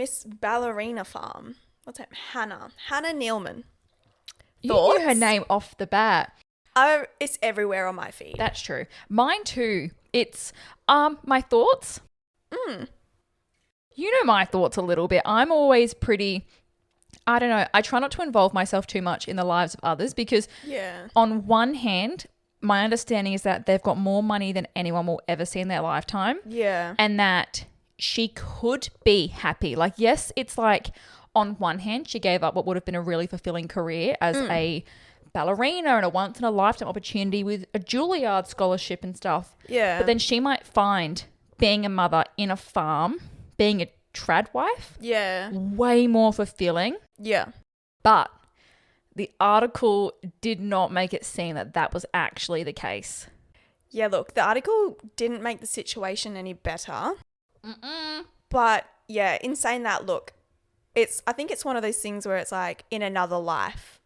Miss Ballerina Farm. What's her name? Hannah Nealman. You knew her name off the bat. It's everywhere on my feed. That's true. Mine too. It's my thoughts. You know my thoughts a little bit. I'm always pretty, I don't know, I try not to involve myself too much in the lives of others because on one hand, my understanding is that they've got more money than anyone will ever see in their lifetime. Yeah. And that she could be happy. Like, yes, it's like on one hand, she gave up what would have been a really fulfilling career as a ballerina and a once in a lifetime opportunity with a Juilliard scholarship and stuff. Yeah. But then she might find being a mother in a farm, being a trad wife, way more fulfilling. Yeah. But the article did not make it seem that that was actually the case. Yeah, look, the article didn't make the situation any better. But yeah, in saying that, look, I think it's one of those things where it's like in another life,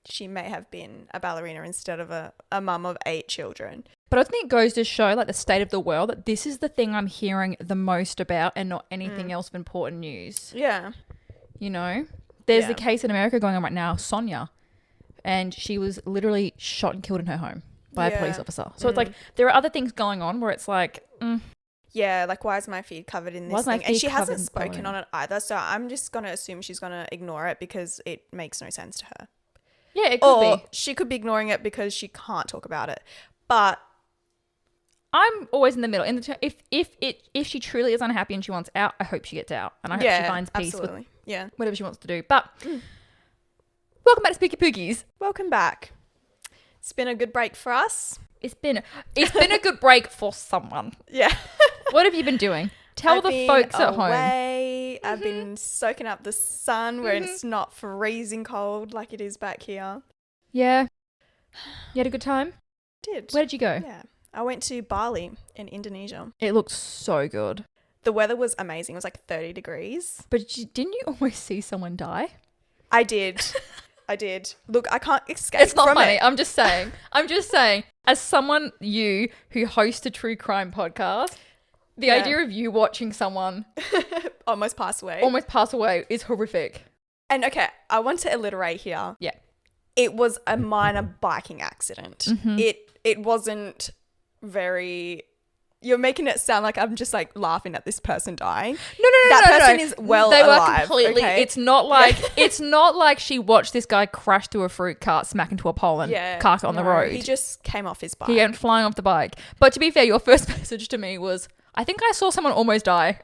she may have been a ballerina instead of a mum of 8 children. But I think it goes to show like the state of the world that this is the thing I'm hearing the most about and not anything else of important news. Yeah. You know, there's the case in America going on right now, Sonia, and she was literally shot and killed in her home by a police officer. So it's like there are other things going on where it's like, yeah, like why is my feed covered in this thing? And she hasn't spoken on it either. So I'm just going to assume she's going to ignore it because it makes no sense to her. Yeah, it could be. She could be ignoring it because she can't talk about it. But I'm always in the middle. If she truly is unhappy and she wants out, I hope she gets out. And I hope she finds peace with whatever she wants to do. But welcome back to Spooky Pookies. Welcome back. It's been a good break for us. It's been a good break for someone. Yeah. What have you been doing? Tell the folks at home. I've been soaking up the sun where it's not freezing cold like it is back here. Yeah. You had a good time? Did. Where did you go? Yeah. I went to Bali in Indonesia. It looked so good. The weather was amazing. It was like 30 degrees. But didn't you almost see someone die? I did. I did. Look, I can't escape It's not from funny. it. I'm just saying, as someone, who hosts a true crime podcast, the idea of you watching someone almost pass away is horrific. And okay, I want to alliterate here. Yeah. It was a minor biking accident. It wasn't very... You're making it sound like I'm just like laughing at this person dying. No. That person is well they alive. Were completely. Okay? It's not like she watched this guy crash through a fruit cart, smack into a pole, and cark on the road. He just came off his bike. He went flying off the bike. But to be fair, your first message to me was, I think I saw someone almost die.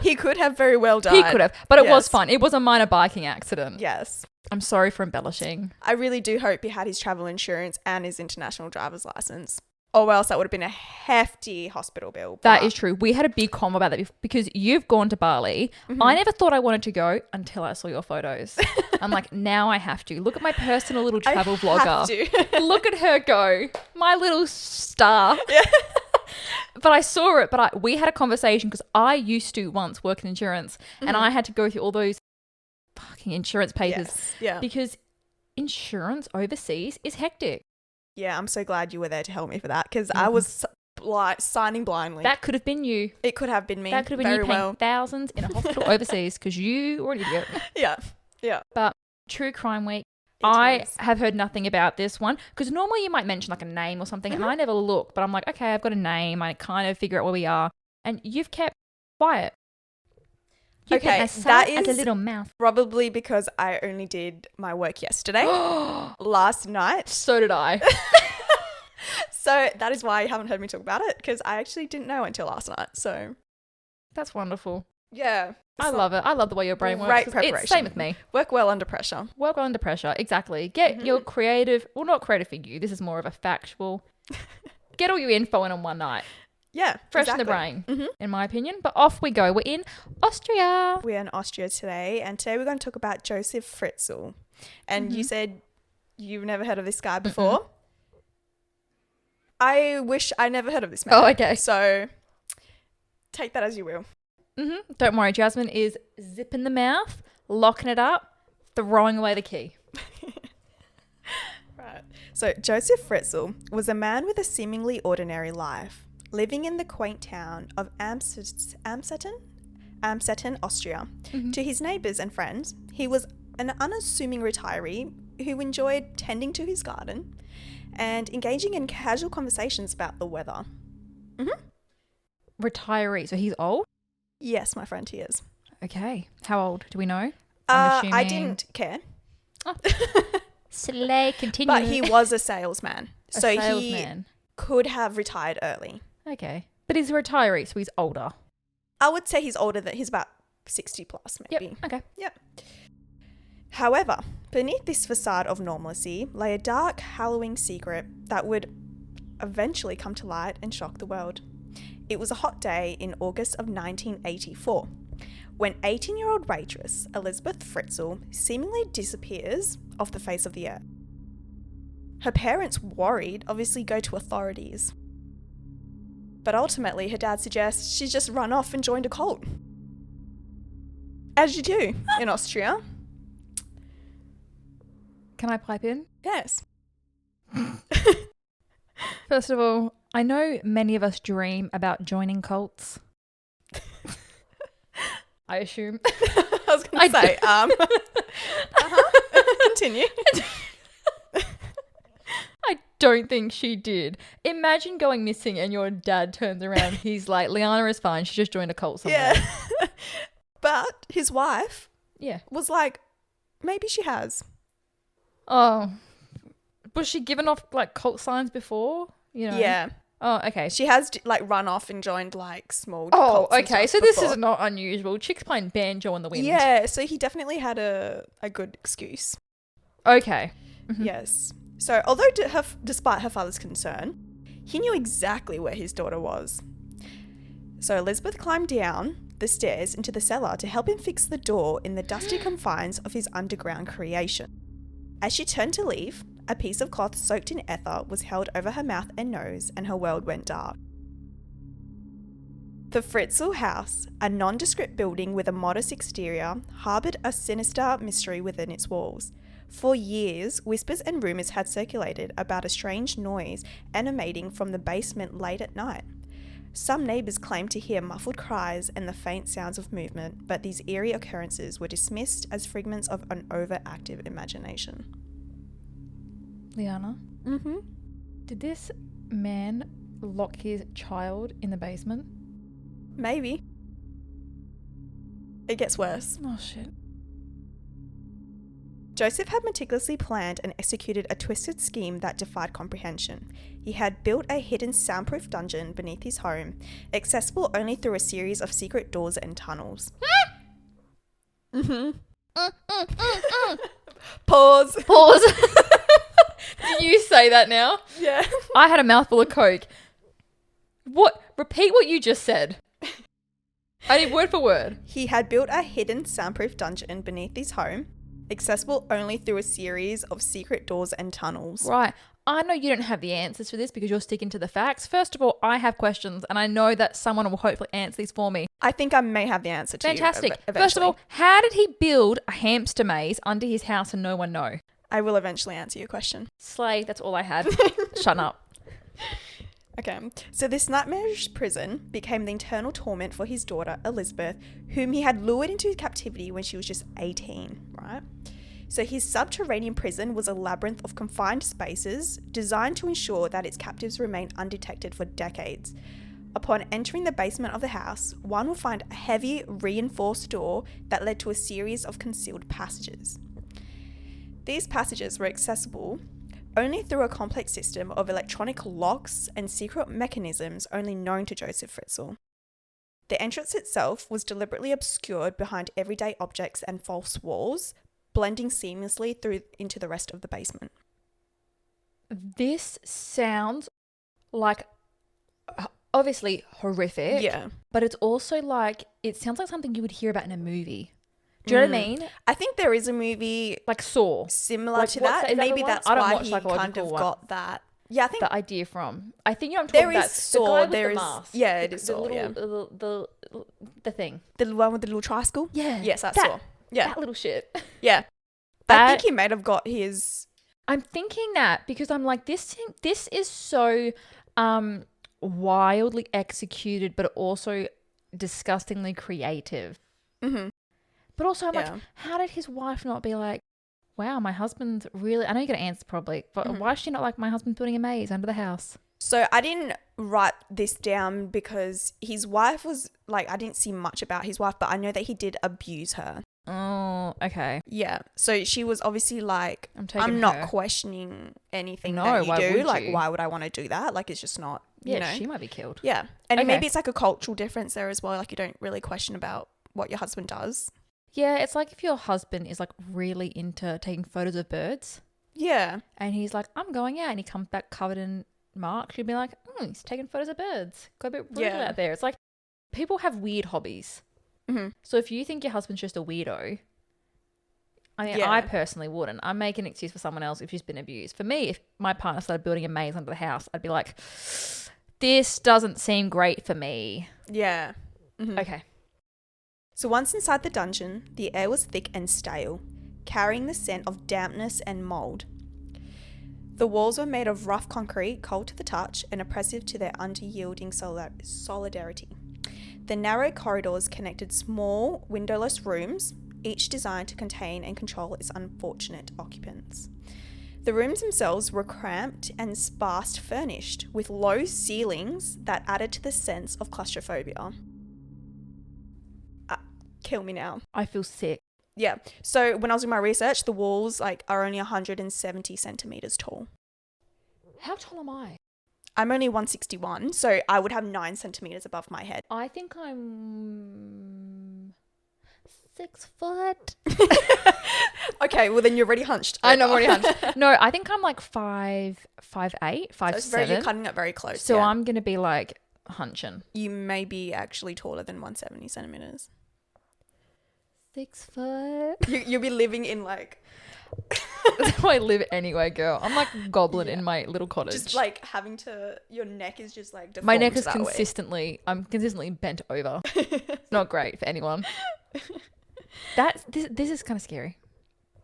He could have very well died. He could have, but it was fun. It was a minor biking accident. Yes. I'm sorry for embellishing. I really do hope he had his travel insurance and his international driver's license. Or else that would have been a hefty hospital bill. That is true. We had a big convo about that because you've gone to Bali. I never thought I wanted to go until I saw your photos. I'm like, now I have to. Look at my personal little travel vlogger. Look at her go. My little star. Yeah. But I saw it. But we had a conversation because I used to once work in insurance and I had to go through all those fucking insurance papers. Yes. Yeah. Because insurance overseas is hectic. Yeah, I'm so glad you were there to help me for that because I was signing blindly. That could have been you. It could have been me. That could have been you paying thousands in a hospital overseas because you were an idiot. Yeah. But True Crime Week, I have heard nothing about this one because normally you might mention like a name or something and I never look, but I'm like, okay, I've got a name. I kind of figure out where we are. And you've kept quiet. Okay, that is as a little mouth. Probably because I only did my work yesterday, last night. So did I. So that is why you haven't heard me talk about it because I actually didn't know until last night. So that's wonderful. Yeah. I love it. I love the way your brain works. Great preparation. It's same with me. Work well under pressure. Work well under pressure. Exactly. Get your creative, well, not creative for you. This is more of a factual. Get all your info in on one night. Yeah, fresh in the brain, in my opinion. But off we go. We're in Austria. We're in Austria today, and today we're going to talk about Josef Fritzl. And you said you've never heard of this guy before. I wish I never heard of this man. Oh, okay. So take that as you will. Don't worry, Jasmine is zipping the mouth, locking it up, throwing away the key. Right. So Josef Fritzl was a man with a seemingly ordinary life, living in the quaint town of Amstetten. Amstetten, Austria. To his neighbours and friends, he was an unassuming retiree who enjoyed tending to his garden and engaging in casual conversations about the weather. Retiree. So he's old? Yes, my friend, he is. Okay. How old? Do we know? I didn't care. Oh. Slay, continue. But he was a salesman. He Salesman. could have retired early. Okay. But he's a retiree, so he's older. I would say he's older than, he's about 60 plus maybe. Yep. Okay. Yep. However, beneath this facade of normalcy lay a dark, hallowing secret that would eventually come to light and shock the world. It was a hot day in August of 1984 when 18-year-old waitress Elisabeth Fritzl seemingly disappears off the face of the earth. Her parents, worried, obviously go to authorities. But ultimately, her dad suggests she just run off and joined a cult. As you do in Austria. Can I pipe in? Yes. First of all, I know many of us dream about joining cults. I assume. I was going to say, continue. I don't think she did. Imagine going missing and your dad turns around. He's like, Liana is fine. She just joined a cult somewhere. Yeah. But his wife was like, maybe she has. Oh. Was she given off like cult signs before? You know? Yeah. Oh, okay. She has like run off and joined like small Oh, cults and okay. stuff So this before. is not unusual. Chicks playing banjo in the wind. Yeah, so he definitely had a good excuse. Okay. Mm-hmm. Yes. So although despite her father's concern, he knew exactly where his daughter was. So Elisabeth climbed down the stairs into the cellar to help him fix the door in the dusty confines of his underground creation. As she turned to leave, a piece of cloth soaked in ether was held over her mouth and nose, and her world went dark. The Fritzl house, a nondescript building with a modest exterior, harboured a sinister mystery within its walls. For years, whispers and rumours had circulated about a strange noise emanating from the basement late at night. Some neighbours claimed to hear muffled cries and the faint sounds of movement, but these eerie occurrences were dismissed as figments of an overactive imagination. Liana? Mm-hmm. Did this man lock his child in the basement? Maybe. It gets worse. Oh, shit. Josef had meticulously planned and executed a twisted scheme that defied comprehension. He had built a hidden soundproof dungeon beneath his home, accessible only through a series of secret doors and tunnels. Mm-hmm. Pause. Did you say that now? Yeah. I had a mouthful of Coke. What? Repeat what you just said. I need word for word. He had built a hidden soundproof dungeon beneath his home, accessible only through a series of secret doors and tunnels. Right. I know you don't have the answers for this because you're sticking to the facts. First of all, I have questions and I know that someone will hopefully answer these for me. I think I may have the answer to Fantastic. you eventually. First of all, how did he build a hamster maze under his house and no one know? I will eventually answer your question. Slay, that's all I had. Shut up. Okay, so this nightmarish prison became the internal torment for his daughter, Elisabeth, whom he had lured into captivity when she was just 18, right? So his subterranean prison was a labyrinth of confined spaces designed to ensure that its captives remained undetected for decades. Upon entering the basement of the house, one would find a heavy, reinforced door that led to a series of concealed passages. These passages were accessible only through a complex system of electronic locks and secret mechanisms only known to Josef Fritzl. The entrance itself was deliberately obscured behind everyday objects and false walls, blending seamlessly through into the rest of the basement. This sounds like obviously horrific. Yeah. But it's also like, it sounds like something you would hear about in a movie. Do you know what I mean? I think there is a movie Like Saw. similar Like, to what's that. that- is that Maybe the one? that's I don't why watch he psychological kind of one. got that. Yeah, I think The idea from. I think you know what I'm talking there about. is The Saw. guy with There the is, mask. yeah, it is The Saw. little, Yeah, the thing. the one with the little tricycle. Yeah. Yes, that's that, Saw. Yeah, That little shit. yeah. I That- think he might have got his. I'm thinking that because I'm like, this is so wildly executed, but also disgustingly creative. Mm-hmm. But also I'm like, how did his wife not be like, wow, my husband's really, I know you're going to answer probably, but why is she not like, my husband's building a maze under the house? So I didn't write this down because his wife was like, I didn't see much about his wife, but I know that he did abuse her. Oh, okay. Yeah. So she was obviously like, I'm not questioning anything that you do. Like, why would I want to do that? Like, it's just not, you know. She might be killed. Yeah. And maybe it's like a cultural difference there as well. Like, you don't really question about what your husband does. Yeah, it's like if your husband is like really into taking photos of birds. Yeah. And he's like, I'm going out, and he comes back covered in marks. You'd be like, he's taking photos of birds. Got a bit brutal out there. It's like people have weird hobbies. Mm-hmm. So if you think your husband's just a weirdo, I mean, I personally wouldn't. I make an excuse for someone else if she's been abused. For me, if my partner started building a maze under the house, I'd be like, this doesn't seem great for me. Yeah. Mm-hmm. Okay. So once inside the dungeon, the air was thick and stale, carrying the scent of dampness and mould. The walls were made of rough concrete, cold to the touch, and oppressive to their unyielding solidarity. The narrow corridors connected small, windowless rooms, each designed to contain and control its unfortunate occupants. The rooms themselves were cramped and sparse furnished, with low ceilings that added to the sense of claustrophobia. Kill me now. I feel sick. Yeah. So when I was doing my research, the walls are only 170 centimeters tall. How tall am I? I'm only 161, so I would have 9 centimeters above my head. I think I'm 6 foot. Okay, well then you're already hunched. I know, I'm already hunched. No, I think I'm like 5'8", 5'7". You're cutting it very close. So I'm going to be like hunching. You may be actually taller than 170 centimeters. 6 foot. You'll be living in like... That's how I live anyway, girl. I'm like goblin in my little cottage. Just like having to... Your neck is just like deformed. My neck is consistently... I'm consistently bent over. It's not great for anyone. This is kind of scary.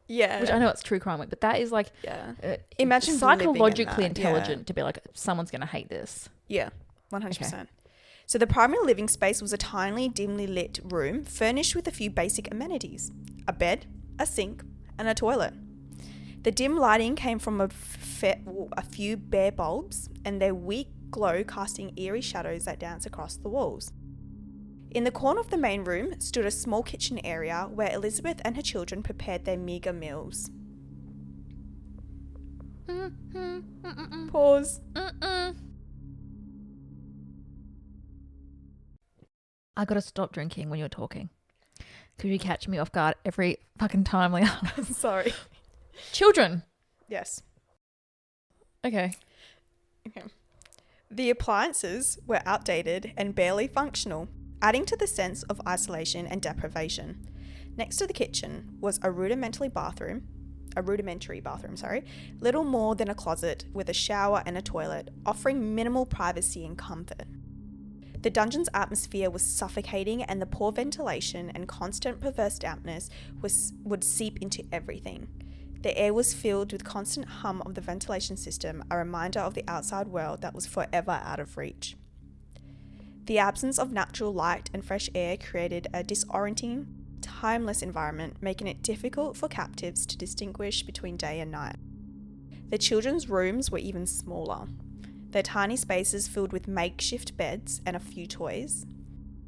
Yeah. Which I know it's true crime week, but that is like... Imagine psychologically intelligent to be like, someone's going to hate this. Yeah, 100%. Okay. So the primary living space was a tiny, dimly lit room furnished with a few basic amenities. A bed, a sink, and a toilet. The dim lighting came from a few bare bulbs and their weak glow casting eerie shadows that dance across the walls. In the corner of the main room stood a small kitchen area where Elisabeth and her children prepared their meagre meals. Pause. I gotta stop drinking when you're talking. Because you catch me off guard every fucking time, Liana. Sorry. Children. Yes. Okay. The appliances were outdated and barely functional, adding to the sense of isolation and deprivation. Next to the kitchen was a rudimentary bathroom, little more than a closet with a shower and a toilet, offering minimal privacy and comfort. The dungeon's atmosphere was suffocating, and the poor ventilation and constant perverse dampness would seep into everything. The air was filled with constant hum of the ventilation system, a reminder of the outside world that was forever out of reach. The absence of natural light and fresh air created a disorienting, timeless environment, making it difficult for captives to distinguish between day and night. The children's rooms were even smaller. Their tiny spaces filled with makeshift beds and a few toys,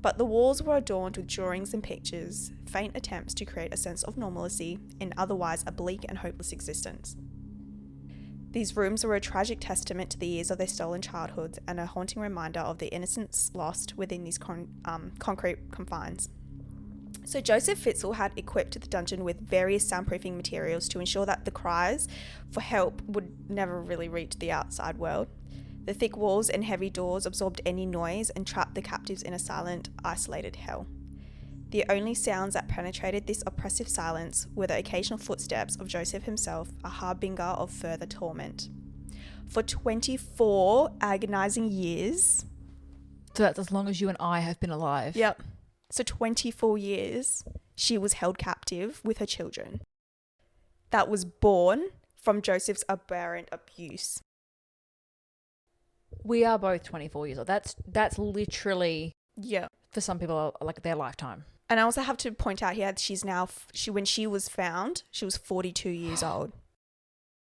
but the walls were adorned with drawings and pictures, faint attempts to create a sense of normalcy in otherwise a bleak and hopeless existence. These rooms were a tragic testament to the years of their stolen childhoods and a haunting reminder of the innocence lost within these concrete confines. So Josef Fritzl had equipped the dungeon with various soundproofing materials to ensure that the cries for help would never really reach the outside world. The thick walls and heavy doors absorbed any noise and trapped the captives in a silent, isolated hell. The only sounds that penetrated this oppressive silence were the occasional footsteps of Josef himself, a harbinger of further torment. For 24 agonizing years... So that's as long as you and I have been alive. Yep. So 24 years, she was held captive with her children. That was born from Josef's aberrant abuse. We are both 24 years old. That's literally for some people, like their lifetime. And I also have to point out here, when she was found, she was 42 years old.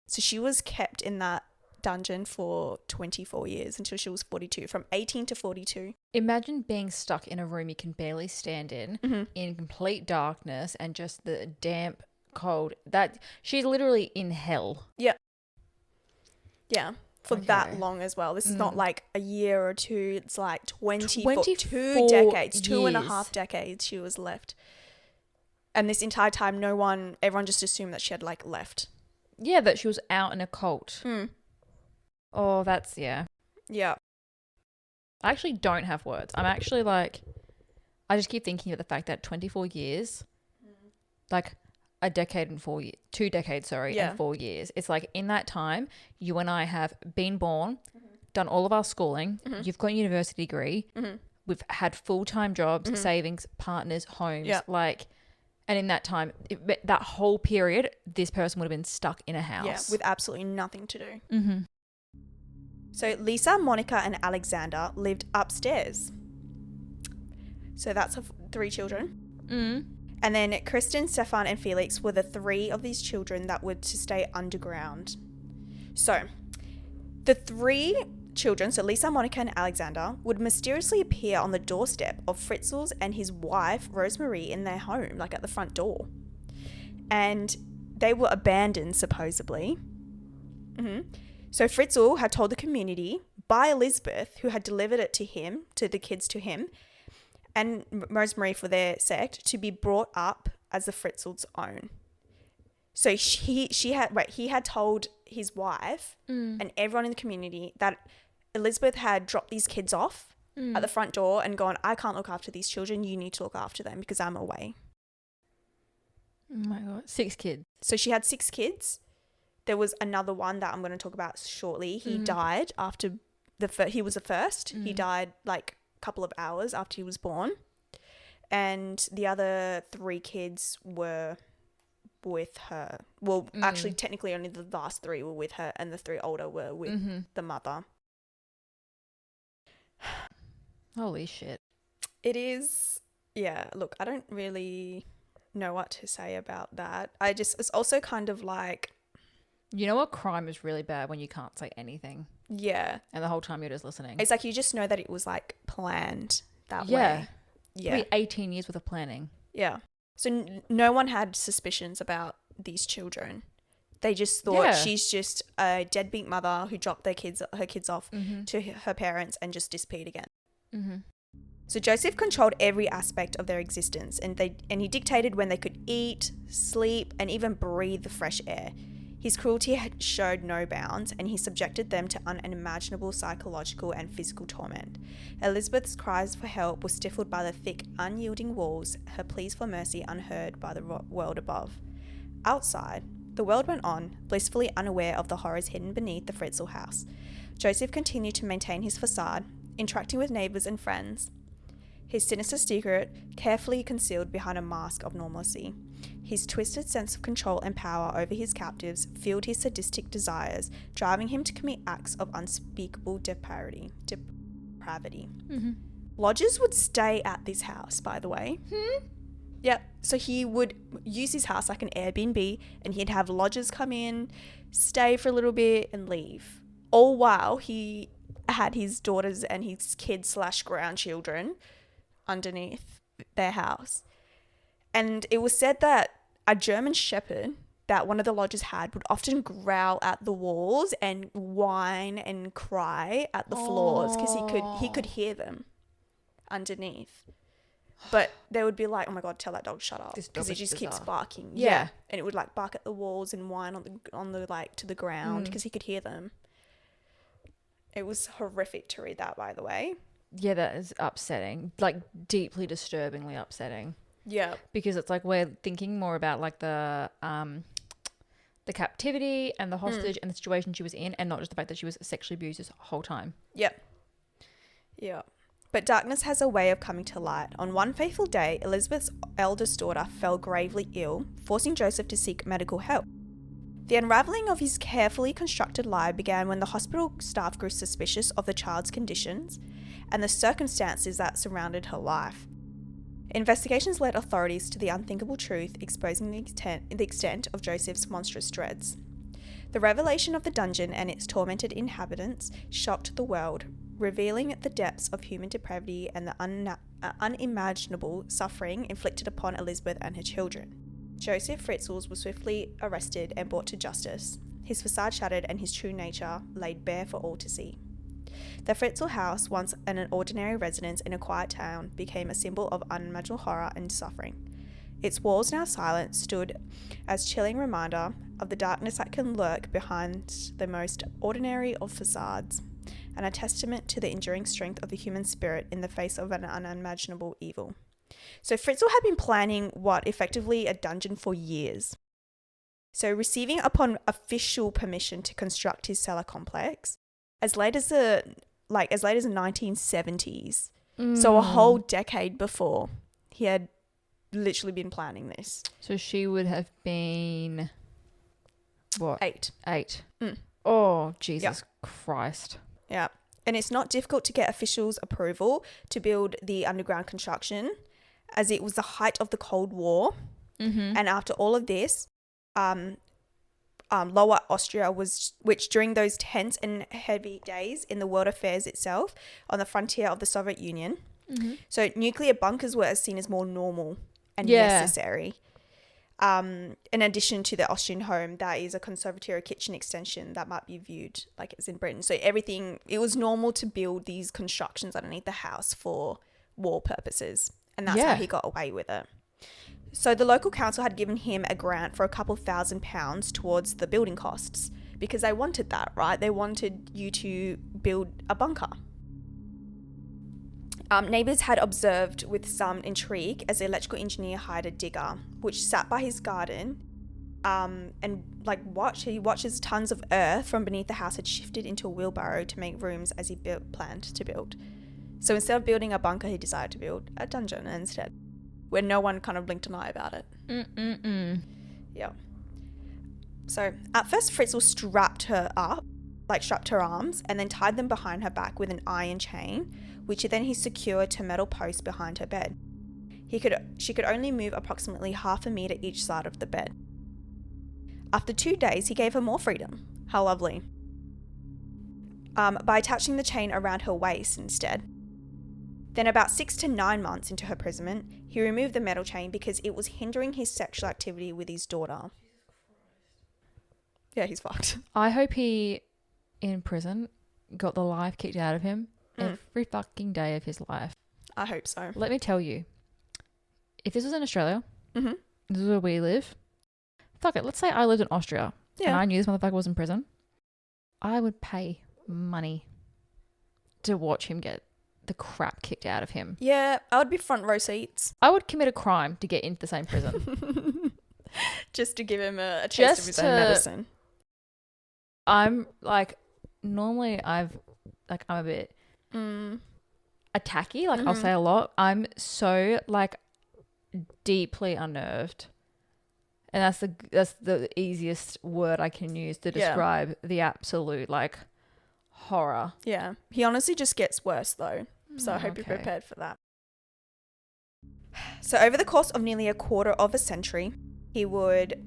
So she was kept in that dungeon for 24 years until she was 42, from 18 to 42. Imagine being stuck in a room you can barely stand in complete darkness and just the damp cold. That she's literally in hell. Yeah. Yeah. For that long as well. This is not like a year or two. It's like 24 decades, 2.5 decades she was left. And this entire time, everyone just assumed that she had like left. Yeah, that she was out in a cult. Oh, that's, yeah. Yeah. I actually don't have words. I'm actually like, I just keep thinking of the fact that 24 years, like a decade and 4 years, 2 decades, and 4 years. It's like in that time, you and I have been born, done all of our schooling, you've got a university degree, we've had full-time jobs, savings, partners, homes, and in that time, that whole period, this person would have been stuck in a house. Yeah, with absolutely nothing to do. So Lisa, Monica, and Alexander lived upstairs. So that's 3 children. And then Kristen, Stefan, and Felix were the 3 of these children that were to stay underground. So the 3 children, so Lisa, Monica, and Alexander, would mysteriously appear on the doorstep of Fritzl's and his wife, Rosemarie, in their home, like at the front door. And they were abandoned, supposedly. So Fritzl had told the community by Elisabeth, who had delivered it to the kids to him, and Rosemarie for their sect, to be brought up as the Fritzl's own. So he had told his wife and everyone in the community that Elisabeth had dropped these kids off at the front door and gone, I can't look after these children. You need to look after them because I'm away. Oh my God. 6 kids. So she had 6 kids. There was another one that I'm going to talk about shortly. He died after he was the first. He died like couple of hours after he was born, and the other 3 kids were with her. Well, actually technically only the last 3 were with her, and the 3 older were with the mother. Holy shit. It is, yeah, look, I don't really know what to say about that. It's also kind of like, you know what, crime is really bad when you can't say anything. Yeah. And the whole time you're just listening. It's like you just know that it was like planned that way. Yeah. Probably 18 years worth of planning. Yeah. So no one had suspicions about these children. They just thought she's just a deadbeat mother who dropped her kids off to her parents and just disappeared again. So Joseph controlled every aspect of their existence, and he dictated when they could eat, sleep, and even breathe the fresh air. His cruelty had showed no bounds, and he subjected them to unimaginable psychological and physical torment. Elisabeth's cries for help were stifled by the thick, unyielding walls, her pleas for mercy unheard by the world above. Outside, the world went on, blissfully unaware of the horrors hidden beneath the Fritzl house. Joseph continued to maintain his facade, interacting with neighbours and friends, his sinister secret carefully concealed behind a mask of normalcy. His twisted sense of control and power over his captives fueled his sadistic desires, driving him to commit acts of unspeakable depravity. Lodgers would stay at this house, by the way. Yep. So he would use his house like an Airbnb, and he'd have lodgers come in, stay for a little bit, and leave. All while he had his daughters and his kids/grandchildren underneath their house. And it was said that a German shepherd that one of the lodgers had would often growl at the walls and whine and cry at the floors because he could hear them underneath. But they would be like, oh my God, tell that dog shut up, because he just keeps barking. Yeah. And it would like bark at the walls and whine on the like to the ground because he could hear them. It was horrific to read that, by the way. Yeah, that is upsetting. Like deeply disturbingly upsetting. Yeah. Because it's like we're thinking more about like the captivity and the hostage and the situation she was in, and not just the fact that she was sexually abused this whole time. Yep. Yeah. But darkness has a way of coming to light. On one fateful day, Elisabeth's eldest daughter fell gravely ill, forcing Joseph to seek medical help. The unravelling of his carefully constructed lie began when the hospital staff grew suspicious of the child's conditions and the circumstances that surrounded her life. Investigations led authorities to the unthinkable truth, exposing the extent of Joseph's monstrous dreads. The revelation of the dungeon and its tormented inhabitants shocked the world, revealing the depths of human depravity and the unimaginable suffering inflicted upon Elisabeth and her children. Josef Fritzl was swiftly arrested and brought to justice, his facade shattered and his true nature laid bare for all to see. The Fritzl house, once an ordinary residence in a quiet town, became a symbol of unimaginable horror and suffering. Its walls, now silent, stood as chilling reminder of the darkness that can lurk behind the most ordinary of facades, and a testament to the enduring strength of the human spirit in the face of an unimaginable evil. So Fritzl had been planning effectively a dungeon for years. So receiving upon official permission to construct his cellar complex as late as the 1970s. So a whole decade before, he had literally been planning this. So she would have been what? 8. Oh, Jesus Christ. Yeah. And it's not difficult to get officials' approval to build the underground construction, as it was the height of the Cold War. Mm-hmm. And after all of this, Lower Austria which during those tense and heavy days in the world affairs itself, on the frontier of the Soviet Union. Mm-hmm. So nuclear bunkers were seen as more normal and necessary. In addition to the Austrian home, that is a conservatory kitchen extension that might be viewed like it's in Britain. So it was normal to build these constructions underneath the house for war purposes. And that's how he got away with it. So the local council had given him a grant for a couple £1,000 towards the building costs because they wanted that, right? They wanted you to build a bunker. Neighbours had observed with some intrigue as the electrical engineer hired a digger, which sat by his garden and he watches tons of earth from beneath the house had shifted into a wheelbarrow to make rooms as he planned to build. So instead of building a bunker, he decided to build a dungeon instead, where no one kind of blinked an eye about it. Yeah. So at first, Fritzl strapped her arms, and then tied them behind her back with an iron chain, which then he secured to metal posts behind her bed. She could only move approximately half a meter each side of the bed. After 2 days, he gave her more freedom. How lovely. By attaching the chain around her waist instead. Then about 6 to 9 months into her imprisonment, he removed the metal chain because it was hindering his sexual activity with his daughter. Yeah, he's fucked. I hope he, in prison, got the life kicked out of him every fucking day of his life. I hope so. Let me tell you, if this was in Australia, this is where we live, fuck it, let's say I lived in Austria and I knew this motherfucker was in prison, I would pay money to watch him get the crap kicked out of him. Yeah, I would be front row seats. I would commit a crime to get into the same prison. Just to give him a taste of his own medicine. I'm normally I'm a bit attacky. I'll say a lot. I'm so deeply unnerved. And that's the easiest word I can use to describe the absolute horror. Yeah. He honestly just gets worse though. So I hope you're prepared for that. So over the course of nearly a quarter of a century, he would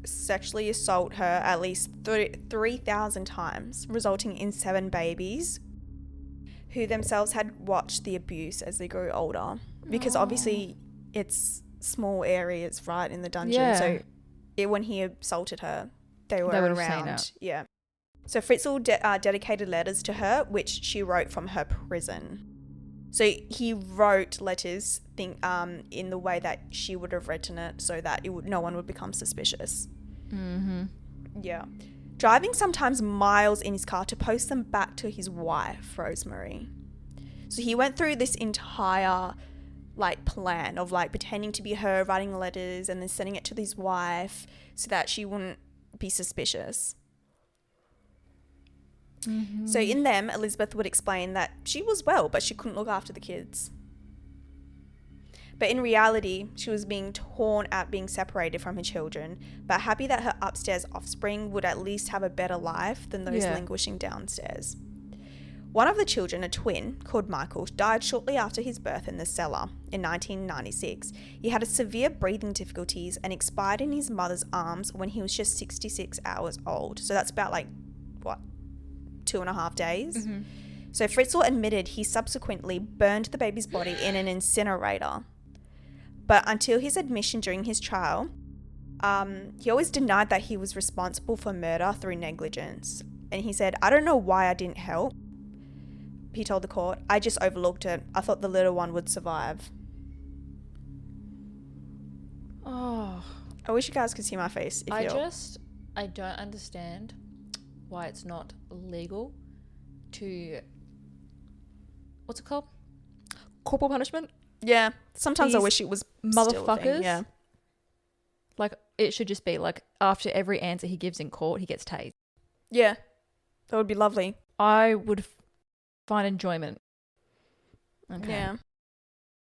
sexually assault her at least 3,000 times, resulting in 7 babies who themselves had watched the abuse as they grew older. Because obviously it's small areas right in the dungeon. Yeah. So when he assaulted her, they were around. Yeah. So Fritzl dedicated letters to her, which she wrote from her prison. So he wrote letters in the way that she would have written it so that no one would become suspicious. Mm-hmm. Yeah. Driving sometimes miles in his car to post them back to his wife, Rosemary. So he went through this entire plan of pretending to be her, writing letters and then sending it to his wife so that she wouldn't be suspicious. Mm-hmm. So in them, Elisabeth would explain that she was well, but she couldn't look after the kids. But in reality, she was being torn at being separated from her children, but happy that her upstairs offspring would at least have a better life than those languishing downstairs. One of the children, a twin called Michael, died shortly after his birth in the cellar in 1996. He had a severe breathing difficulties and expired in his mother's arms when he was just 66 hours old. So that's about 2.5 days. Mm-hmm. So Fritzl admitted he subsequently burned the baby's body in an incinerator. But until his admission during his trial, he always denied that he was responsible for murder through negligence. And he said, "I don't know why I didn't help." He told the court, "I just overlooked it. I thought the little one would survive." Oh. I wish you guys could see my face. I don't understand why it's not legal to, what's it called? Corporal punishment? Yeah. Sometimes I These wish it was motherfuckers. still a thing. Yeah. Like, it should just be like, after every answer he gives in court, he gets tased. Yeah. That would be lovely. I would find enjoyment. Okay. Yeah.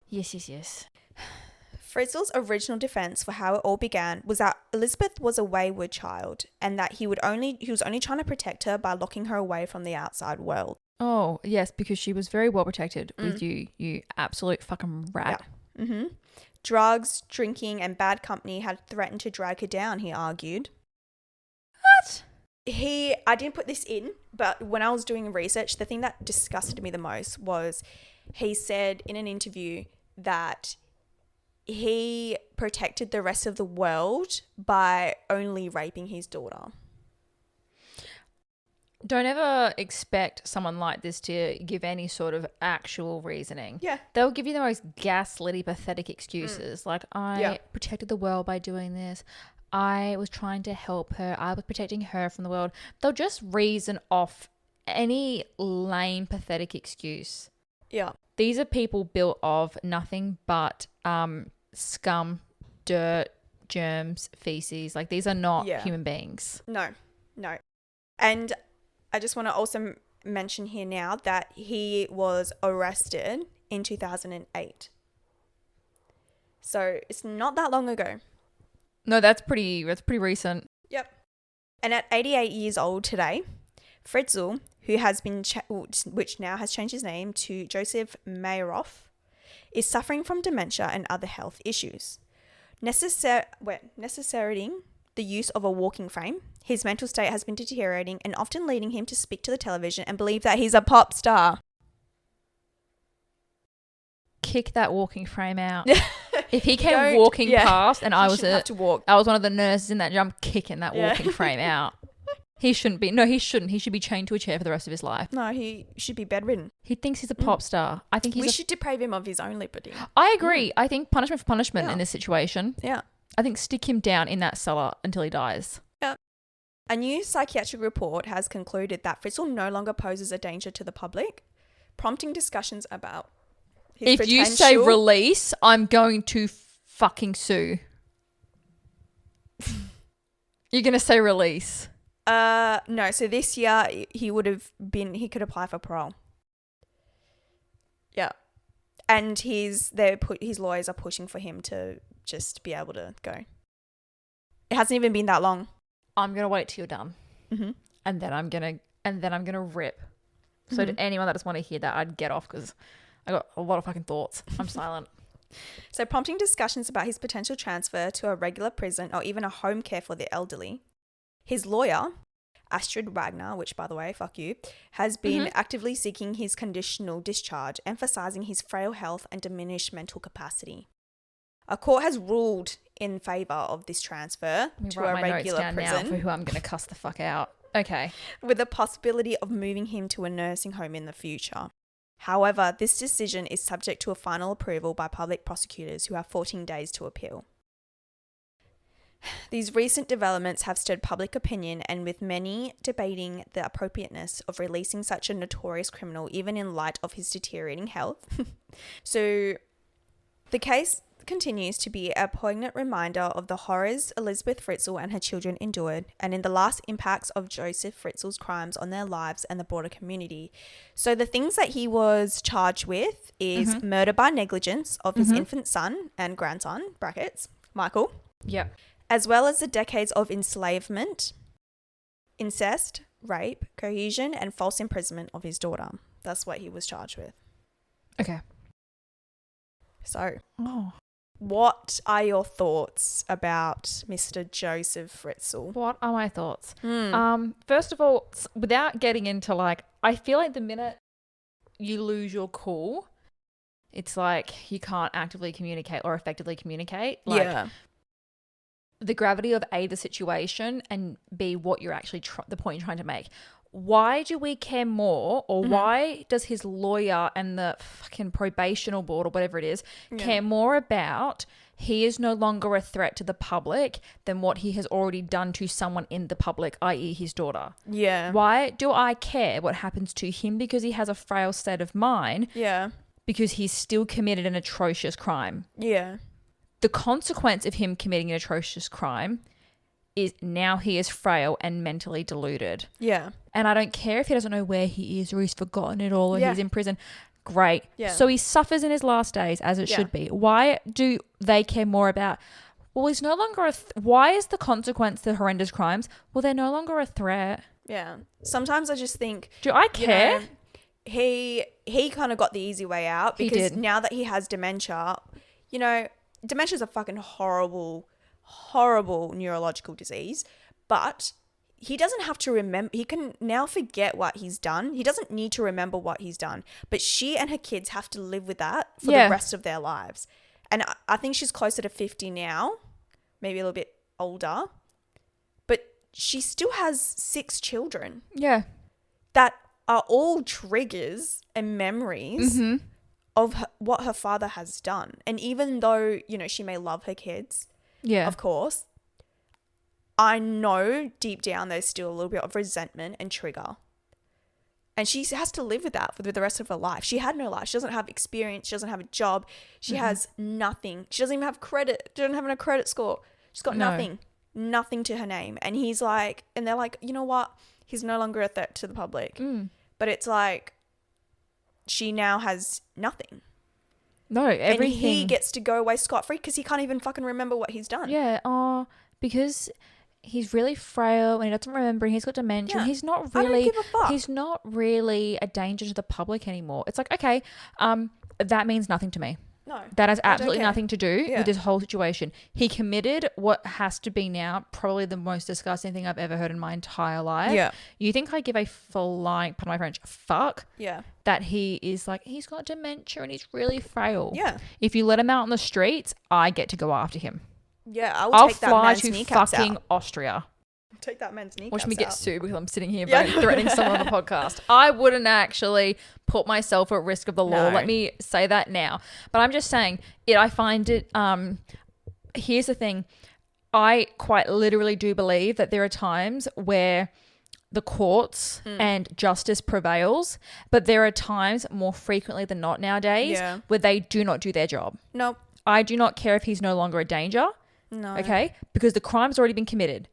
Yes. Fritzl's original defense for how it all began was that Elisabeth was a wayward child and that he was only trying to protect her by locking her away from the outside world. Oh, yes, because she was very well protected with you absolute fucking rat. Yeah. Mm-hmm. Drugs, drinking, and bad company had threatened to drag her down, he argued. What? I didn't put this in, but when I was doing research, the thing that disgusted me the most was he said in an interview that he protected the rest of the world by only raping his daughter. Don't ever expect someone like this to give any sort of actual reasoning. Yeah. They'll give you the most gaslighty, pathetic excuses. Like, I protected the world by doing this. I was trying to help her. I was protecting her from the world. They'll just reason off any lame, pathetic excuse. Yeah. These are people built of nothing but scum, dirt, germs, feces. Like, these are not human beings. No. And I just want to also mention here now that he was arrested in 2008. So it's not that long ago. No, that's pretty recent. Yep. And at 88 years old today, Fritzl, who has been, which now has changed his name to Josef Fritzl, is suffering from dementia and other health issues. Necessitating the use of a walking frame, his mental state has been deteriorating and often leading him to speak to the television and believe that he's a pop star. Kick that walking frame out. If he came walking past and I was have to walk. I was one of the nurses in that jump kicking that walking frame out. He shouldn't be. No, he shouldn't. He should be chained to a chair for the rest of his life. No, he should be bedridden. He thinks he's a pop star. I think we should deprive him of his own liberty. I agree. I think punishment for punishment in this situation. Yeah. I think stick him down in that cellar until he dies. Yeah. A new psychiatric report has concluded that Fritzl no longer poses a danger to the public, prompting discussions about his If you say release, I'm going to fucking sue. You're going to say release. No. So this year he could apply for parole. Yeah. And his lawyers are pushing for him to just be able to go. It hasn't even been that long. I'm going to wait till you're done. Mm-hmm. And then I'm going to rip. So to anyone that just want to hear that, I'd get off because I got a lot of fucking thoughts. I'm silent. So prompting discussions about his potential transfer to a regular prison or even a home care for the elderly. His lawyer, Astrid Wagner, which by the way, fuck you, has been actively seeking his conditional discharge, emphasizing his frail health and diminished mental capacity. A court has ruled in favour of this transfer to a regular prison. Now for who I'm going to cuss the fuck out. Okay. With the possibility of moving him to a nursing home in the future. However, this decision is subject to a final approval by public prosecutors who have 14 days to appeal. These recent developments have stirred public opinion, and with many debating the appropriateness of releasing such a notorious criminal even in light of his deteriorating health. So the case continues to be a poignant reminder of the horrors Elisabeth Fritzl and her children endured, and in the last impacts of Josef Fritzl's crimes on their lives and the broader community. So the things that he was charged with is murder by negligence of his infant son and grandson, brackets, Michael. Yep. As well as the decades of enslavement, incest, rape, coercion, and false imprisonment of his daughter. That's what he was charged with. Okay. So, Oh. what are your thoughts about Mr. Josef Fritzl? What are my thoughts? First of all, without getting into like, I feel like the minute you lose your cool, it's like you can't actively communicate or effectively communicate. Like, the gravity of A, the situation, and B, what you're actually the point you're trying to make. Why do we care more, or why does his lawyer and the fucking probational board or whatever it is care more about he is no longer a threat to the public than what he has already done to someone in the public, i.e. his daughter? Yeah. Why do I care what happens to him because he has a frail state of mind? Yeah. Because he's still committed an atrocious crime. Yeah. The consequence of him committing an atrocious crime is now he is frail and mentally deluded. Yeah. And I don't care if he doesn't know where he is or he's forgotten it all or he's in prison. Great. Yeah. So he suffers in his last days, as it should be. Why do they care more about, well, he's no longer why is the consequence to horrendous crimes? Well, they're no longer a threat. Yeah. Sometimes I just think, do I care? He kind of got the easy way out because now that he has dementia, dementia is a fucking horrible neurological disease, but he doesn't have to remember. He can now forget what he's done. He doesn't need to remember what he's done, but she and her kids have to live with that for the rest of their lives. And I think she's closer to 50 now, maybe a little bit older, but she still has 6 children. Yeah. That are all triggers and memories of what her father has done. And even though, she may love her kids, of course, I know deep down there's still a little bit of resentment and trigger. And she has to live with that for the rest of her life. She had no life. She doesn't have experience. She doesn't have a job. She has nothing. She doesn't even have credit. She doesn't have a credit score. She's got nothing. Nothing to her name. And he's like, and they're like, you know what? He's no longer a threat to the public. But it's like, she now has nothing. No, everything. And he gets to go away scot-free because he can't even fucking remember what he's done. Yeah, because he's really frail and he doesn't remember and he's got dementia. Yeah. He's not really, I don't give a fuck. He's not really a danger to the public anymore. It's like, okay, that means nothing to me. No. That has absolutely nothing to do Yeah. with this whole situation. He committed what has to be now probably the most disgusting thing I've ever heard in my entire life. Yeah. You think I give a flying, pardon my French, fuck? Yeah. That he is like, he's got dementia and he's really frail. Yeah. If you let him out on the streets, I get to go after him. Yeah, I'll take that fly man's to kneecaps fucking out. Austria. Take that man's kneecaps Watch me get out. sued because I'm sitting here threatening someone on the podcast. I wouldn't actually put myself at risk of the law. No. Let me say that now. But I'm just saying, I find it, here's the thing. I quite literally do believe that there are times where the courts and justice prevails, but there are times more frequently than not nowadays where they do not do their job. Nope. I do not care if he's no longer a danger. No. Okay? Because the crime's already been committed.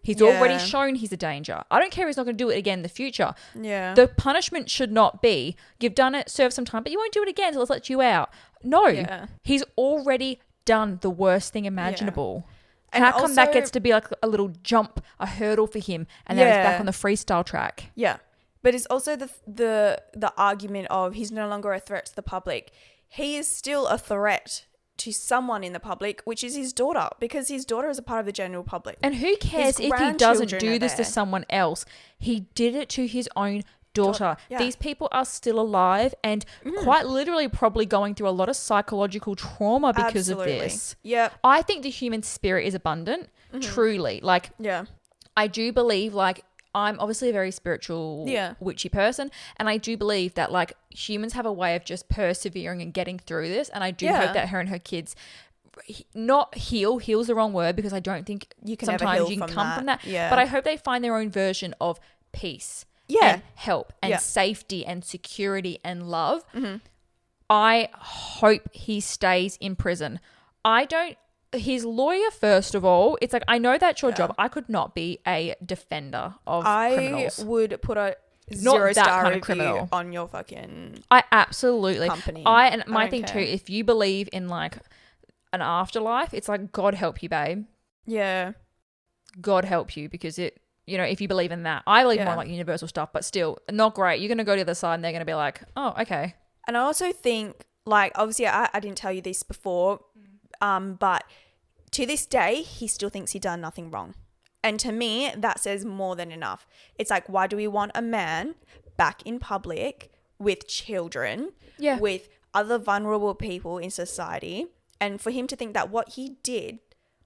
He's already shown he's a danger. I don't care if he's not going to do it again in the future. Yeah. The punishment should not be, you've done it, serve some time, but you won't do it again, so let's let you out. No. Yeah. He's already done the worst thing imaginable. And how come that also- gets to be like a little jump, a hurdle for him, and then he's back on the freestyle track? Yeah. But it's also the argument of he's no longer a threat to the public. He is still a threat to someone in the public, which is his daughter, because his daughter is a part of the general public. And who cares if he doesn't do this to someone else? He did it to his own daughter. Yeah. These people are still alive and quite literally probably going through a lot of psychological trauma because of this. Yeah. I think the human spirit is abundant, truly. Like, I do believe, like, I'm obviously a very spiritual, witchy person, and I do believe that, like, humans have a way of just persevering and getting through this, and I do hope that her and her kids not heal's the wrong word, because I don't think You can sometimes never heal you can from come that. from that, Yeah. but I hope they find their own version of peace and help and safety and security and love. I hope he stays in prison. His lawyer, first of all, it's like, I know that's your job. I could not be a defender of criminals. I would put a Not 0 that star kind of review criminal. on your fucking I absolutely. company. And my don't thing care. too, if you believe in like an afterlife, it's like, God help you, babe. Yeah. God help you, because you know, if you believe in that. I believe more in like universal stuff, but still not great. You're going to go to the other side and they're going to be like, oh, okay. And I also think, like, obviously I didn't tell you this before, but to this day, he still thinks he done nothing wrong. And to me, that says more than enough. It's like, why do we want a man back in public with children, with other vulnerable people in society, and for him to think that what he did,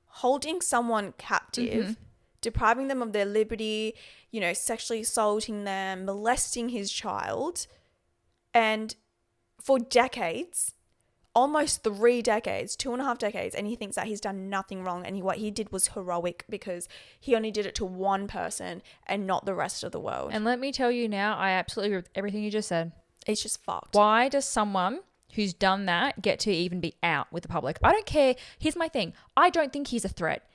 holding someone captive, depriving them of their liberty, you know, sexually assaulting them, molesting his child, and for decades, almost 3 decades, 2.5 decades, and he thinks that he's done nothing wrong, and what he did was heroic because he only did it to one person and not the rest of the world. And let me tell you now, I absolutely agree with everything you just said. It's just fucked. Why does someone who's done that get to even be out with the public? I don't care. Here's my thing. I don't think he's a threat.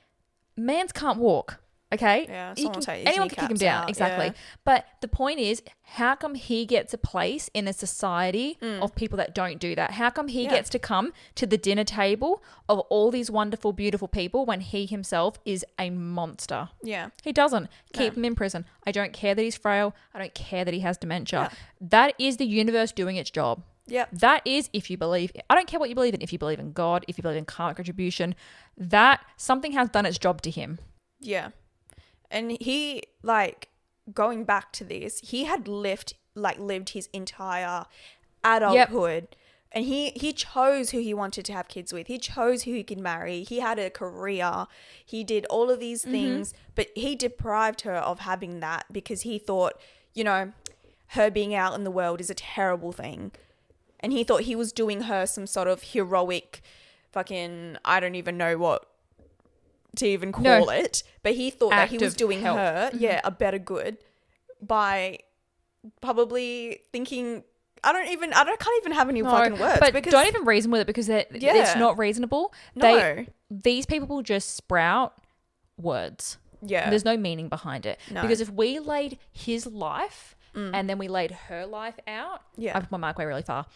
Mans can't walk. Okay. Yeah. Anyone can kick him down. Exactly. Yeah. But the point is, how come he gets a place in a society of people that don't do that? How come he gets to come to the dinner table of all these wonderful, beautiful people when he himself is a monster? Yeah. He doesn't. Keep him in prison. I don't care that he's frail. I don't care that he has dementia. That is the universe doing its job. Yep. That is, if you believe, I don't care what you believe in. If you believe in God, if you believe in karmic retribution, that something has done its job to him. Yeah. And he, like, going back to this, he had lived his entire adulthood. And he chose who he wanted to have kids with. He chose who he could marry. He had a career. He did all of these things. But he deprived her of having that because he thought, you know, her being out in the world is a terrible thing. And he thought he was doing her some sort of heroic fucking, I don't even know what to even call it, but he thought that he was doing her a better good by probably thinking I can't even have any fucking words, but because don't even reason with it because it's not reasonable. No. These people will just sprout words. There's no meaning behind it. Because if we laid his life and then we laid her life out, I put my mic way really far.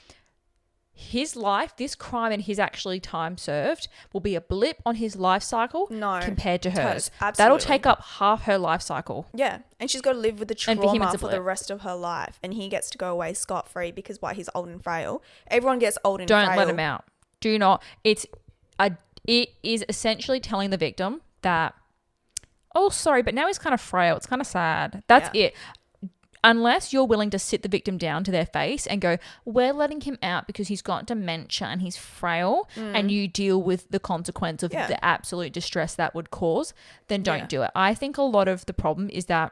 His life, this crime and his actually time served will be a blip on his life cycle compared to hers. Absolutely. That'll take up half her life cycle. Yeah. And she's got to live with the trauma for the rest of her life. And he gets to go away scot-free because he's old and frail. Everyone gets old and frail. Don't let him out. Do not. It is essentially telling the victim that, oh, sorry, but now he's kind of frail. It's kind of sad. That's it. Unless you're willing to sit the victim down to their face and go, we're letting him out because he's got dementia and he's frail, and you deal with the consequence of the absolute distress that would cause, then don't do it. I think a lot of the problem is that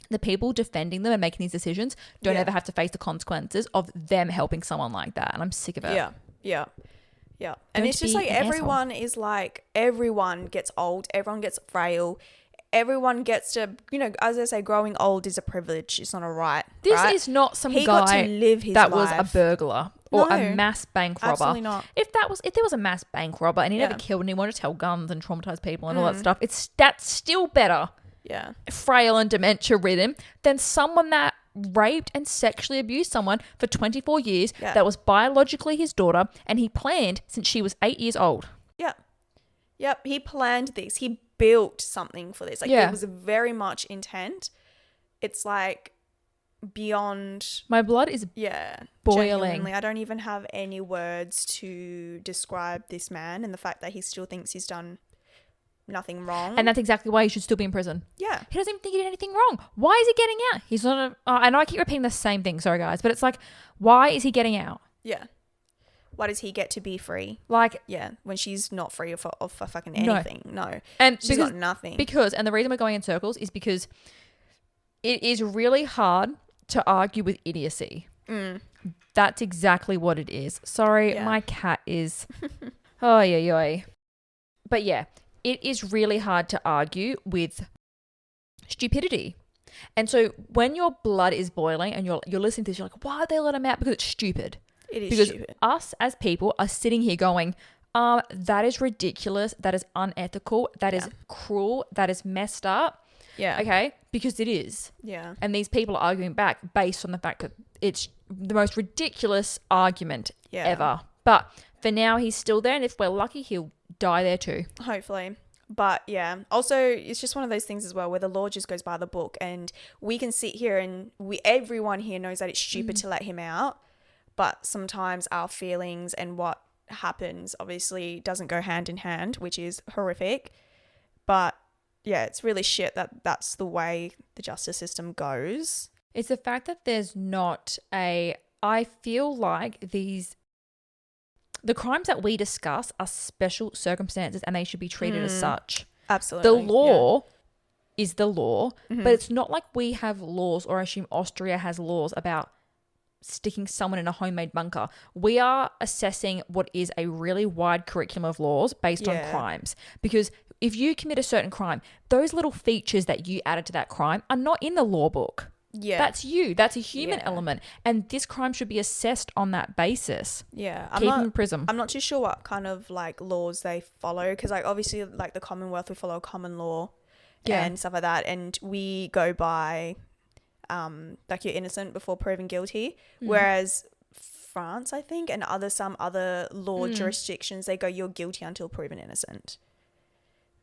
the people defending them and making these decisions don't ever have to face the consequences of them helping someone like that. And I'm sick of it. Yeah. And it's just like everyone gets old. Everyone gets frail. Everyone gets to, you know, as I say, growing old is a privilege. It's not a right. This is not some guy got to live his that life. Was a burglar or a mass bank robber. Absolutely not. If there was a mass bank robber and he never killed and he wanted to tell guns and traumatize people and all that stuff, that's still better. Yeah. Frail and dementia ridden than someone that raped and sexually abused someone for 24 years that was biologically his daughter, and he planned since she was 8 years old. Yep. He planned this. He built something for this. It was very much intent. It's like beyond. My blood is boiling. Genuinely, I don't even have any words to describe this man and the fact that he still thinks he's done nothing wrong. And that's exactly why he should still be in prison. Yeah. He doesn't even think he did anything wrong. Why is he getting out? He's not I know I keep repeating the same thing, sorry guys, but it's like, why is he getting out? Yeah. Why does he get to be free? Like, when she's not free for fucking anything. No. And she's got nothing. And the reason we're going in circles is because it is really hard to argue with idiocy. That's exactly what it is. Sorry, my cat is. But yeah, it is really hard to argue with stupidity. And so when your blood is boiling and you're listening to this, you're like, why did they let him out? Because it's stupid. It is because stupid. Us as people are sitting here going, that is ridiculous. That is unethical. That is cruel. That is messed up. Yeah. Okay? Because it is. Yeah. And these people are arguing back based on the fact that it's the most ridiculous argument ever. But for now, he's still there. And if we're lucky, he'll die there too. Hopefully. But yeah, also it's just one of those things as well where the law just goes by the book, and we can sit here and everyone here knows that it's stupid to let him out, but sometimes our feelings and what happens obviously doesn't go hand in hand, which is horrific. But yeah, it's really shit that that's the way the justice system goes. It's the fact that there's not I feel like the crimes that we discuss are special circumstances and they should be treated as such. Absolutely. The law is the law, but it's not like we have laws, or I assume Austria has laws about sticking someone in a homemade bunker. We are assessing what is a really wide curriculum of laws based on crimes. Because if you commit a certain crime, those little features that you added to that crime are not in the law book. Yeah. That's you. That's a human element. And this crime should be assessed on that basis. Yeah. Keep him in prison. I'm not too sure what kind of like laws they follow, because like obviously like the Commonwealth, we follow common law and stuff like that. And we go by like you're innocent before proven guilty. Whereas France, I think, and some other law jurisdictions, they go you're guilty until proven innocent.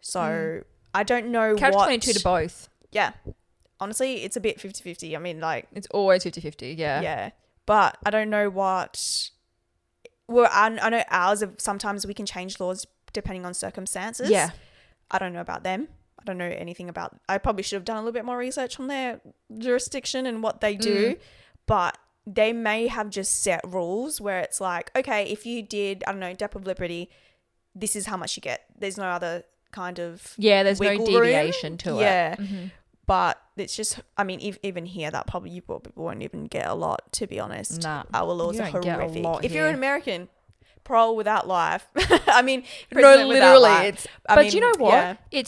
So I don't know Catch 22 to both. Yeah. Honestly, it's a bit 50-50. I mean, like... It's always 50-50, yeah. Yeah. But I don't know what... Well, I know ours, sometimes we can change laws depending on circumstances. Yeah. I don't know about them. I don't know anything about... I probably should have done a little bit more research on their jurisdiction and what they do. But they may have just set rules where it's like, okay, if you did, I don't know, depth of liberty, this is how much you get. There's no other kind of... Yeah, there's no deviation room. to it. Yeah. But it's just, I mean, even here, that probably you won't even get a lot, to be honest. Nah, our laws are horrific. If here. you're an American, parole without life. I mean, no, literally, it's. But you know what? Yeah.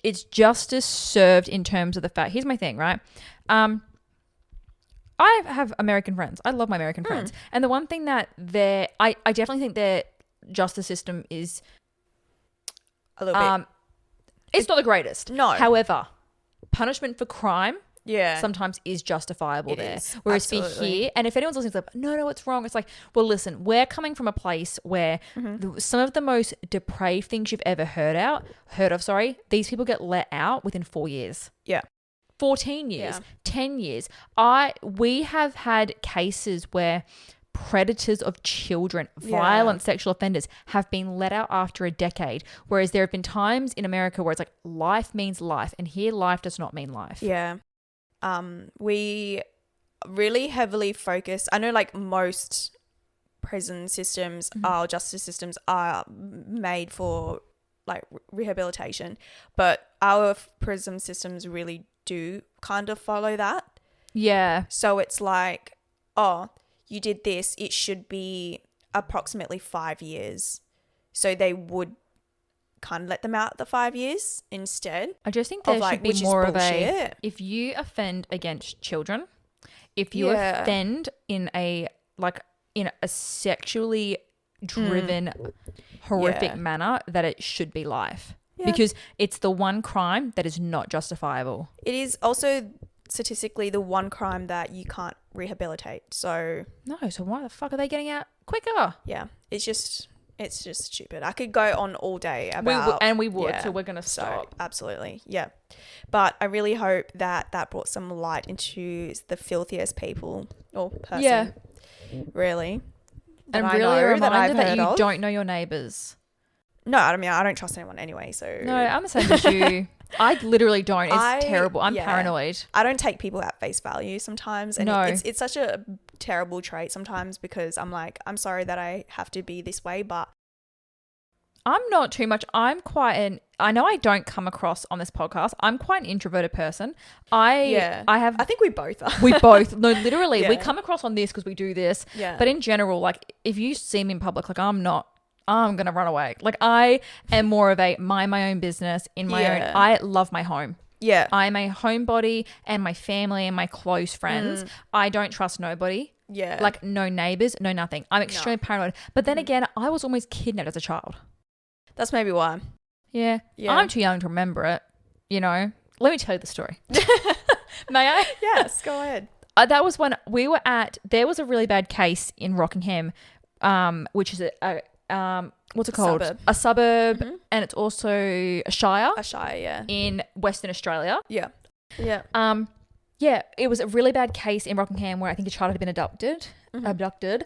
It's justice served in terms of the fact. Here's my thing, right? I have American friends. I love my American friends, and the one thing that I definitely think their justice system is a little bit. It's not the greatest. No, however. Punishment for crime sometimes is justifiable there. Is, whereas for here, and if anyone's listening to like, no, it's wrong. It's like, well, listen, we're coming from a place where some of the most depraved things you've ever heard of, these people get let out within 4 years. Yeah. 14 years, 10 years. We have had cases where predators of children, violent sexual offenders have been let out after a decade, whereas there have been times in America where it's like life means life, and here life does not mean life. Yeah. We really heavily focus, I know like most prison systems, our justice systems are made for like rehabilitation, but our prison systems really do kind of follow that. Yeah. So it's like, you did this, it should be approximately 5 years. So they would kind of let them out the 5 years instead. I just think there should be more of a, if you offend against children, if you offend in a sexually driven, horrific manner, that it should be life. Yeah. Because it's the one crime that is not justifiable. It is also statistically the one crime that you can't rehabilitate. So why the fuck are they getting out quicker? Yeah, it's just stupid. I could go on all day about we would, so we're gonna stop. So, absolutely, yeah. But I really hope that brought some light into the filthiest people or person. Yeah, really. And really a reminder that you don't know your neighbours. No, I mean I don't trust anyone anyway. So no, I'm the same as you. I literally don't. It's terrible. I'm paranoid. I don't take people at face value sometimes. And it's such a terrible trait sometimes, because I'm like, I'm sorry that I have to be this way, but I'm not too much. I know I don't come across on this podcast. I'm quite an introverted person. I think we both are. We both. No, literally. We come across on this because we do this. Yeah. But in general, like if you see me in public, like I'm going to run away. Like I am more of a mind my own business in my own. I love my home. Yeah. I'm a homebody, and my family and my close friends. I don't trust nobody. Yeah. Like no neighbors, no nothing. I'm extremely paranoid. But then again, I was almost kidnapped as a child. That's maybe why. Yeah. I'm too young to remember it. You know, let me tell you the story. May I? Yes, go ahead. That was when there was a really bad case in Rockingham, which is what's it called? A suburb, and it's also a shire. A shire, yeah. In Western Australia. Yeah. Yeah. Yeah, it was a really bad case in Rockingham where I think a child had been abducted.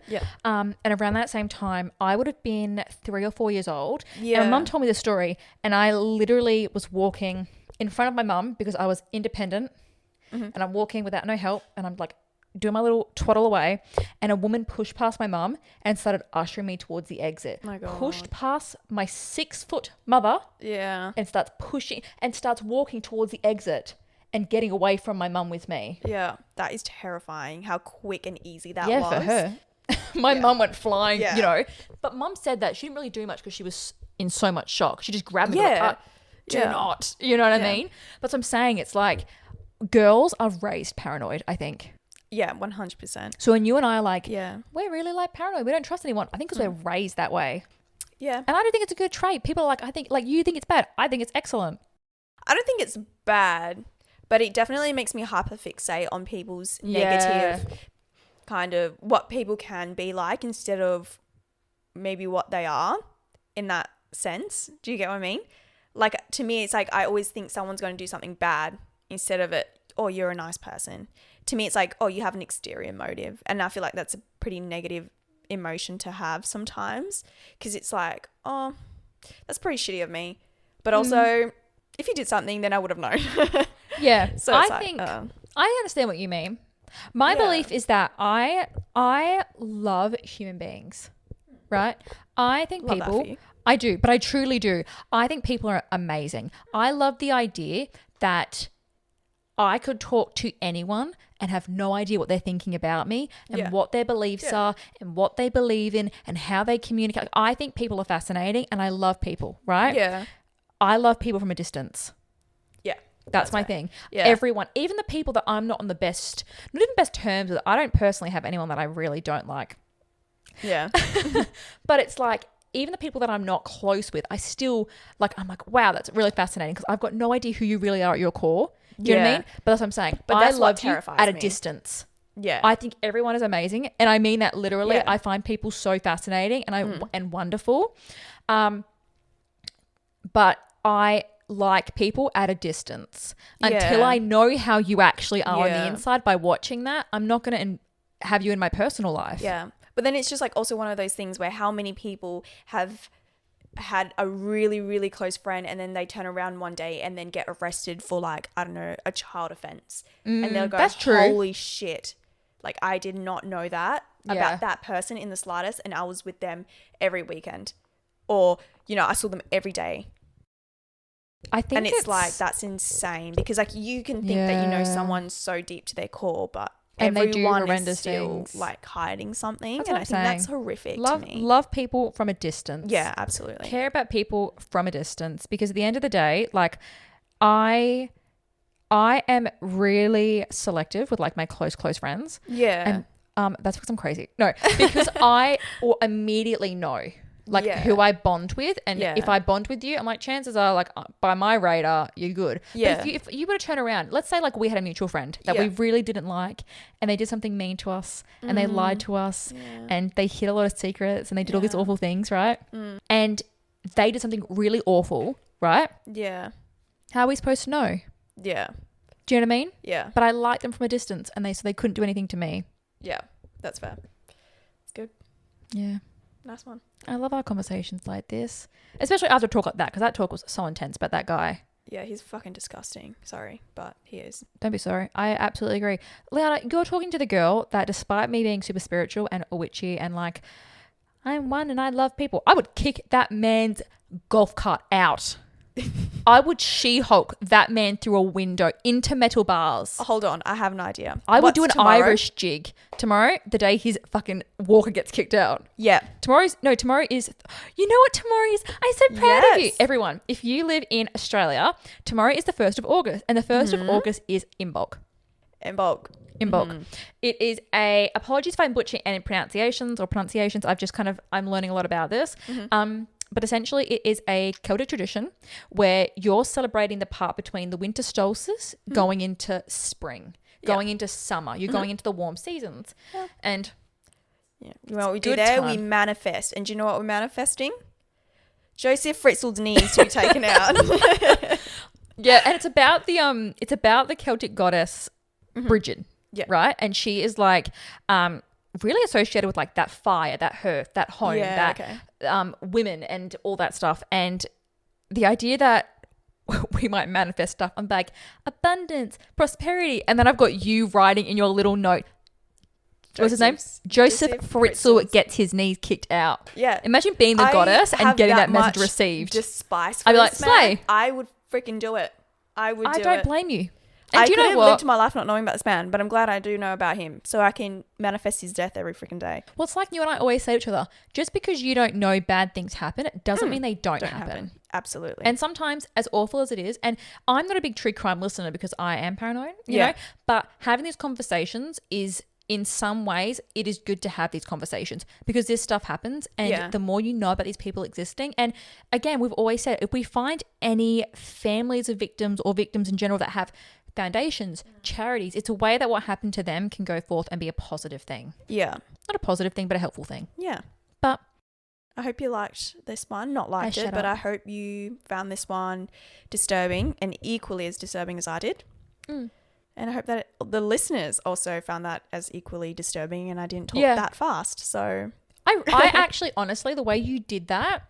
Yeah. And around that same time, I would have been 3 or 4 years old. Yeah. And my mum told me the story, and I literally was walking in front of my mum because I was independent, and I'm walking without no help, and I'm like doing my little twaddle away, and a woman pushed past my mum and started ushering me towards the exit. My God. Pushed past my 6-foot mother. Yeah. And starts pushing and starts walking towards the exit and getting away from my mum with me. Yeah. That is terrifying how quick and easy that was. Yeah, for her. My mum went flying, you know. But mum said that she didn't really do much because she was in so much shock. She just grabbed me. Yeah. Do not. You know what I mean? But so I'm saying it's like girls are raised paranoid, I think. Yeah, 100%. So when you and I are like, yeah, we're really like paranoid. We don't trust anyone. I think because we're raised that way. Yeah. And I don't think it's a good trait. People are like, I think, like you think it's bad. I think it's excellent. I don't think it's bad, but it definitely makes me hyperfixate on people's negative kind of what people can be like instead of maybe what they are in that sense. Do you get what I mean? Like, to me, it's like I always think someone's going to do something bad instead of it, oh, you're a nice person. To me, it's like, oh, you have an exterior motive. And I feel like that's a pretty negative emotion to have sometimes because it's like, oh, that's pretty shitty of me. But also, if you did something, then I would have known. Yeah. So I think I understand what you mean. My belief is that I love human beings, right? I think love people... that for you. I do, but I truly do. I think people are amazing. I love the idea that I could talk to anyone and have no idea what they're thinking about me and what their beliefs are and what they believe in and how they communicate. I think people are fascinating and I love people, right? Yeah. I love people from a distance. Yeah. That's my thing. Yeah. Everyone, even the people that I'm not on the best, not even best terms with, I don't personally have anyone that I really don't like. Yeah. But it's like, even the people that I'm not close with, I still I'm like, wow, that's really fascinating because I've got no idea who you really are at your core. Do you know what I mean? But that's what I'm saying. But I love you at a distance. Yeah. I think everyone is amazing. And I mean that literally. I find people so fascinating and wonderful. But I like people at a distance until I know how you actually are on the inside by watching that. I'm not going to have you in my personal life. Yeah. But then it's just like also one of those things where how many people have had a really, really close friend and then they turn around one day and then get arrested for like, I don't know, a child offense. And they'll go, that's true. Holy shit. Like I did not know that about that person in the slightest and I was with them every weekend. Or, you know, I saw them every day. I think and it's like, that's insane because like you can think that you know someone so deep to their core, but and everyone they do horrendous is still things. like hiding something. That's and what I think I'm that's saying. horrific to me. Love people from a distance. Yeah, absolutely. Care about people from a distance because at the end of the day, like I am really selective with like my close friends. Yeah. And that's because I'm crazy. No, because I will immediately know like who I bond with. And if I bond with you, I'm like, chances are like by my radar, you're good. Yeah. But if you were to turn around, let's say like we had a mutual friend that we really didn't like and they did something mean to us and they lied to us and they hid a lot of secrets and they did all these awful things, right? And they did something really awful, right? Yeah. How are we supposed to know? Yeah. Do you know what I mean? Yeah. But I liked them from a distance and so they couldn't do anything to me. Yeah. That's fair. It's good. Yeah. Nice one. I love our conversations like this, especially after a talk like that, because that talk was so intense about that guy. Yeah, he's fucking disgusting. Sorry, but he is. Don't be sorry. I absolutely agree. Liana, you're talking to the girl that despite me being super spiritual and witchy and like, I'm one and I love people, I would kick that man's golf cart out. I would She-Hulk that man through a window into metal bars. Hold on, I have an idea. I would do an Irish jig. Tomorrow, the day his fucking walker gets kicked out. Yeah. Tomorrow is, you know what tomorrow is? I'm so proud of you. Everyone, if you live in Australia, tomorrow is the 1st of August and the 1st of August is Imbolc. Imbolc. It is apologies if I'm butchering any pronunciations. I'm learning a lot about this. But essentially it is a Celtic tradition where you're celebrating the part between the winter solstice going into spring, going into summer. You're going into the warm seasons. Yeah. And you know what we do there? We manifest. And do you know what we're manifesting? Josef Fritzl's knees to be taken out. Yeah, and it's about the Celtic goddess Bridget, right? And she is like really associated with like that fire, that hearth, that home, women and all that stuff. And the idea that we might manifest stuff, I'm like abundance, prosperity, and then I've got you writing in your little note. What's his name? Josef Fritzl gets his knees kicked out. Yeah. Imagine being the goddess and getting that message received. Just spice. I'd be like, slay. I would freaking do it. I don't blame you. And I do you could know have what? lived my life not knowing about this man, but I'm glad I do know about him, so I can manifest his death every freaking day. Well, it's like you and I always say to each other, just because you don't know bad things happen, it doesn't mean they don't happen. Absolutely. And sometimes, as awful as it is, and I'm not a big true crime listener because I am paranoid, you know, but having these conversations is, in some ways, it is good to have these conversations because this stuff happens, and the more you know about these people existing. And again, we've always said, if we find any families of victims or victims in general that have foundations, charities, it's a way that what happened to them can go forth and be a positive thing. Yeah. Not a positive thing, but a helpful thing. Yeah. But I hope you liked this one. Not liked it, but I hope you found this one disturbing and equally as disturbing as I did. And I hope that the listeners also found that as equally disturbing and I didn't talk that fast. So I actually, honestly, the way you did that,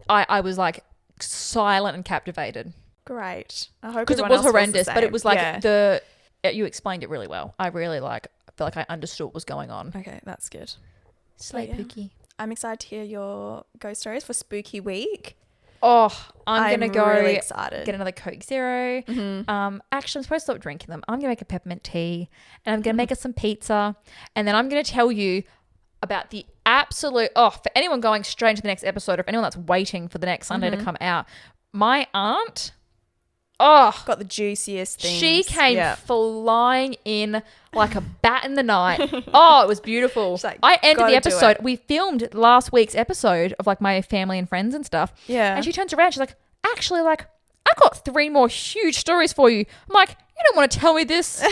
I was like silent and captivated. Great. I hope because it was horrendous, but it was like you explained it really well. I really feel like I understood what was going on. Okay, that's good. Slay Pookie. I'm excited to hear your ghost stories for Spooky Week. Oh, I'm gonna go really excited. Get another Coke Zero. Actually, I'm supposed to stop drinking them. I'm gonna make a peppermint tea, and I'm gonna make us some pizza, and then I'm gonna tell you about the absolute for anyone going straight into the next episode, or if anyone that's waiting for the next Sunday to come out, my aunt. Oh, got the juiciest things. She came flying in like a bat in the night. Oh, it was beautiful. Like, I ended the episode. We filmed last week's episode of like my family and friends and stuff. Yeah. And she turns around. She's like, actually, like, I got 3 more huge stories for you. I'm like, you don't want to tell me this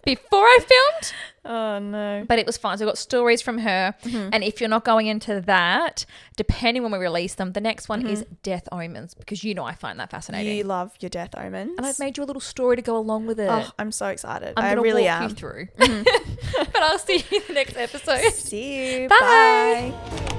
before I filmed? Oh, no. But it was fun. So I got stories from her. And if you're not going into that, depending when we release them, the next one is Death Omens, because you know I find that fascinating. You love your Death Omens. And I've made you a little story to go along with it. Oh, I'm so excited. I really am. I'm going to walk you through. But I'll see you in the next episode. See you. Bye. Bye.